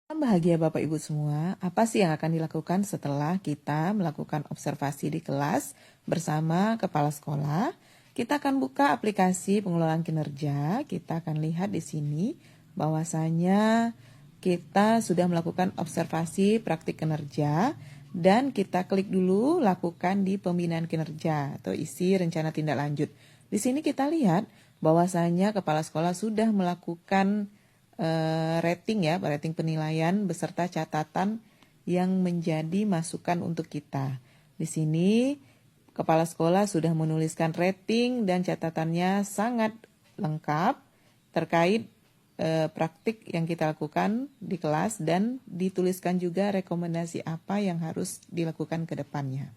Bahagia Bapak Ibu semua, apa sih yang akan dilakukan setelah kita melakukan observasi di kelas bersama kepala sekolah? Kita akan buka aplikasi pengelolaan kinerja, kita akan lihat di sini bahwasanya kita sudah melakukan observasi praktik kinerja dan kita klik dulu lakukan di pembinaan kinerja atau isi rencana tindak lanjut. Di sini kita lihat bahwasanya kepala sekolah sudah melakukan rating penilaian beserta catatan yang menjadi masukan untuk kita. Di sini kepala sekolah sudah menuliskan rating dan catatannya sangat lengkap terkait praktik yang kita lakukan di kelas dan dituliskan juga rekomendasi apa yang harus dilakukan ke depannya.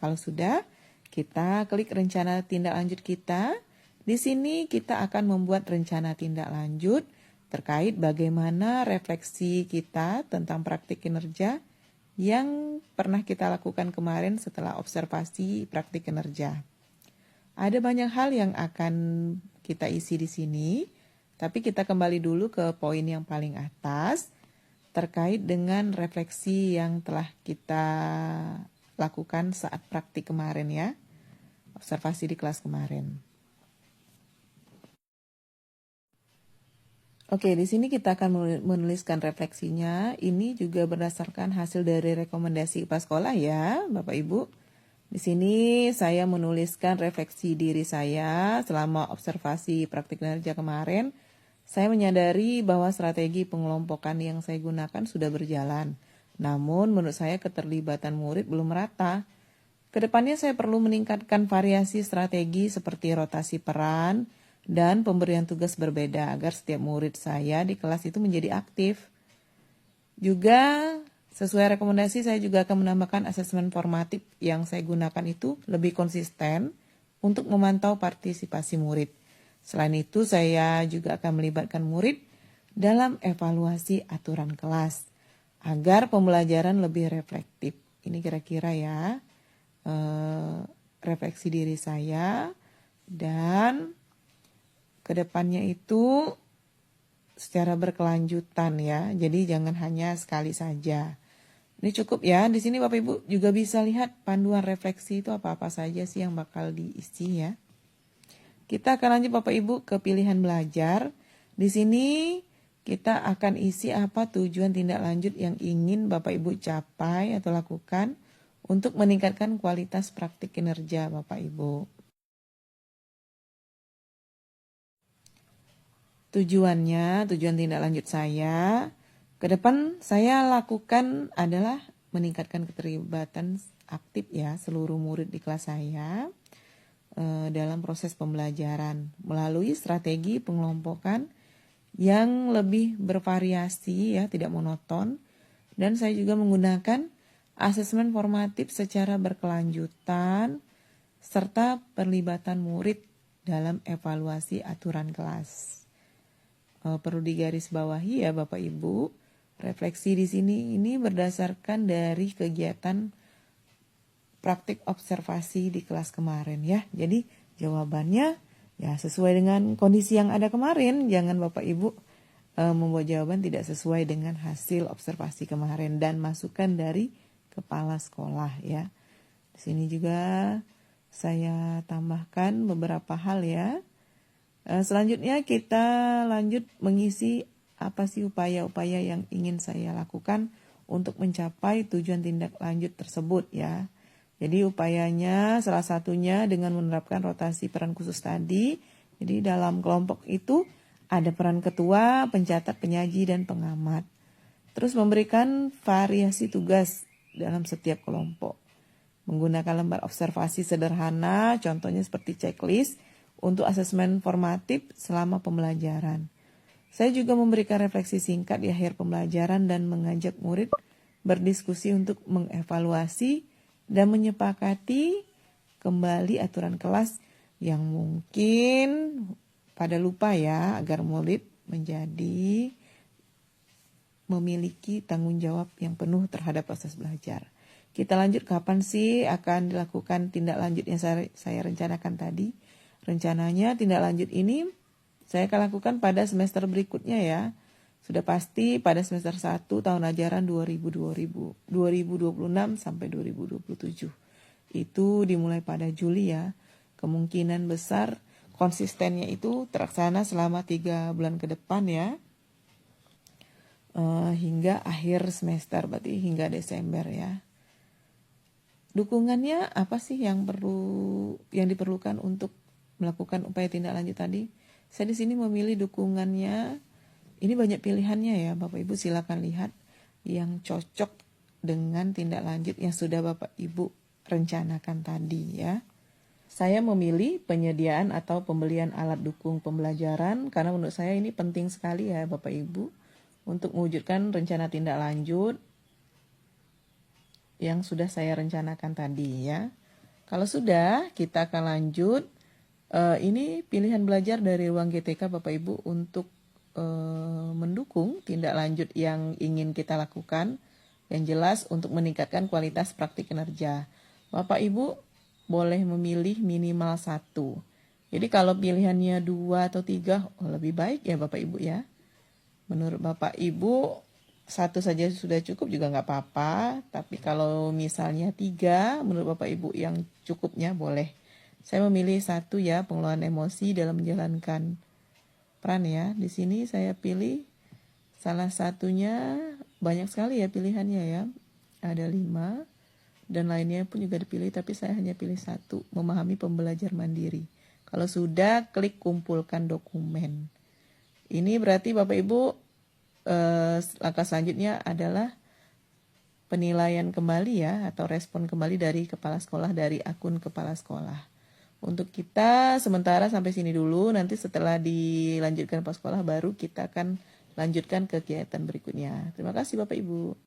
Kalau sudah, kita klik rencana tindak lanjut kita. Di sini kita akan membuat rencana tindak lanjut terkait bagaimana refleksi kita tentang praktik kinerja yang pernah kita lakukan kemarin setelah observasi praktik kinerja. Ada banyak hal yang akan kita isi di sini, tapi kita kembali dulu ke poin yang paling atas terkait dengan refleksi yang telah kita lakukan saat praktik kemarin ya, observasi di kelas kemarin. Oke, di sini kita akan menuliskan refleksinya. Ini juga berdasarkan hasil dari rekomendasi kepala sekolah ya, Bapak Ibu. Di sini saya menuliskan refleksi diri saya selama observasi praktik kinerja kemarin. Saya menyadari bahwa strategi pengelompokan yang saya gunakan sudah berjalan. Namun menurut saya keterlibatan murid belum merata. Kedepannya saya perlu meningkatkan variasi strategi seperti rotasi peran, dan pemberian tugas berbeda agar setiap murid saya di kelas itu menjadi aktif. Juga sesuai rekomendasi saya juga akan menambahkan asesmen formatif yang saya gunakan itu lebih konsisten untuk memantau partisipasi murid. Selain itu saya juga akan melibatkan murid dalam evaluasi aturan kelas agar pembelajaran lebih reflektif. Ini kira-kira ya refleksi diri saya dan kedepannya itu secara berkelanjutan ya. Jadi jangan hanya sekali saja. Ini cukup ya. Di sini Bapak Ibu juga bisa lihat panduan refleksi itu apa-apa saja sih yang bakal diisi ya. Kita akan lanjut Bapak Ibu ke pilihan belajar. Di sini kita akan isi apa tujuan tindak lanjut yang ingin Bapak Ibu capai atau lakukan untuk meningkatkan kualitas praktik kinerja Bapak Ibu. Tujuan tindak lanjut saya ke depan saya lakukan adalah meningkatkan keterlibatan aktif ya seluruh murid di kelas saya dalam proses pembelajaran melalui strategi pengelompokan yang lebih bervariasi ya, tidak monoton, dan saya juga menggunakan asesmen formatif secara berkelanjutan serta perlibatan murid dalam evaluasi aturan kelas. Perlu digarisbawahi ya Bapak Ibu, refleksi di sini ini berdasarkan dari kegiatan praktik observasi di kelas kemarin ya. Jadi jawabannya ya sesuai dengan kondisi yang ada kemarin. Jangan Bapak Ibu membuat jawaban tidak sesuai dengan hasil observasi kemarin dan masukan dari kepala sekolah ya. Di sini juga saya tambahkan beberapa hal ya. Selanjutnya kita lanjut mengisi apa sih upaya-upaya yang ingin saya lakukan untuk mencapai tujuan tindak lanjut tersebut ya. Jadi upayanya salah satunya dengan menerapkan rotasi peran khusus tadi. Jadi dalam kelompok itu ada peran ketua, pencatat, penyaji, dan pengamat. Terus memberikan variasi tugas dalam setiap kelompok. Menggunakan lembar observasi sederhana, contohnya seperti checklist, untuk asesmen formatif selama pembelajaran. Saya juga memberikan refleksi singkat di akhir pembelajaran dan mengajak murid berdiskusi untuk mengevaluasi dan menyepakati kembali aturan kelas yang mungkin pada lupa ya, agar murid menjadi memiliki tanggung jawab yang penuh terhadap proses belajar. Kita lanjut kapan sih akan dilakukan tindak lanjut yang saya rencanakan tadi. Rencananya tindak lanjut ini saya akan lakukan pada semester berikutnya ya. Sudah pasti pada semester 1 tahun ajaran 2026 sampai 2027. Itu dimulai pada Juli ya. Kemungkinan besar konsistennya itu terlaksana selama 3 bulan ke depan ya. Hingga akhir semester, berarti hingga Desember ya. Dukungannya apa sih yang diperlukan untuk melakukan upaya tindak lanjut tadi? Saya di sini memilih dukungannya. Ini banyak pilihannya ya, Bapak Ibu silakan lihat yang cocok dengan tindak lanjut yang sudah Bapak Ibu rencanakan tadi ya. Saya memilih penyediaan atau pembelian alat dukung pembelajaran karena menurut saya ini penting sekali ya Bapak Ibu untuk mewujudkan rencana tindak lanjut yang sudah saya rencanakan tadi ya. Kalau sudah, kita akan lanjut. Ini pilihan belajar dari ruang GTK Bapak Ibu untuk mendukung tindak lanjut yang ingin kita lakukan, yang jelas untuk meningkatkan kualitas praktik kinerja. Bapak Ibu boleh memilih minimal 1. Jadi kalau pilihannya 2 atau 3 lebih baik ya Bapak Ibu ya. Menurut Bapak Ibu 1 saja sudah cukup juga nggak apa-apa, tapi kalau misalnya 3 menurut Bapak Ibu yang cukupnya boleh. Saya memilih 1 ya, pengelolaan emosi dalam menjalankan peran ya. Di sini saya pilih salah satunya, banyak sekali ya pilihannya ya. Ada 5 dan lainnya pun juga dipilih, tapi saya hanya pilih 1, memahami pembelajar mandiri. Kalau sudah, klik kumpulkan dokumen. Ini berarti Bapak Ibu langkah selanjutnya adalah penilaian kembali ya, atau respon kembali dari kepala sekolah, dari akun kepala sekolah. Untuk kita sementara sampai sini dulu, nanti setelah dilanjutkan pas sekolah baru kita akan lanjutkan kegiatan berikutnya. Terima kasih Bapak Ibu.